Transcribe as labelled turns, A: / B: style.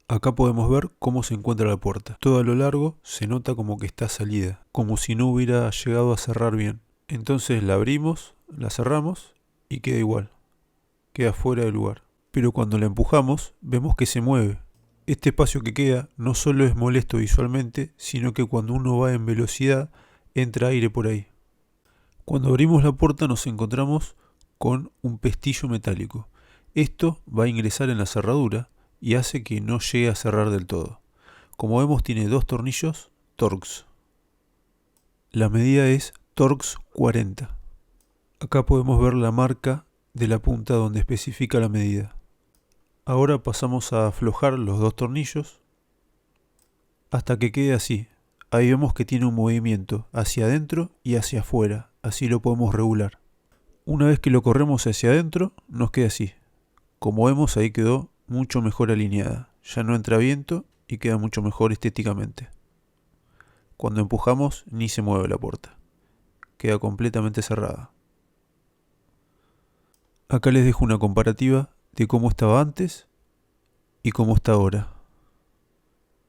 A: Acá podemos ver cómo se encuentra la puerta. Todo a lo largo se nota como que está salida, como si no hubiera llegado a cerrar bien. Entonces la abrimos, la cerramos y queda igual, queda fuera del lugar. Pero cuando la empujamos, vemos que se mueve. Este espacio que queda no solo es molesto visualmente, sino que cuando uno va en velocidad, entra aire por ahí. Cuando abrimos la puerta nos encontramos con un pestillo metálico. Esto va a ingresar en la cerradura y hace que no llegue a cerrar del todo. Como vemos tiene dos tornillos Torx. La medida es Torx 40. Acá podemos ver la marca de la punta donde especifica la medida. Ahora pasamos a aflojar los dos tornillos hasta que quede así. Ahí vemos que tiene un movimiento hacia adentro y hacia afuera, así lo podemos regular. Una vez que lo corremos hacia adentro, nos queda así. Como vemos, ahí quedó mucho mejor alineada. Ya no entra viento y queda mucho mejor estéticamente. Cuando empujamos, ni se mueve la puerta. Queda completamente cerrada. Acá les dejo una comparativa de cómo estaba antes y cómo está ahora.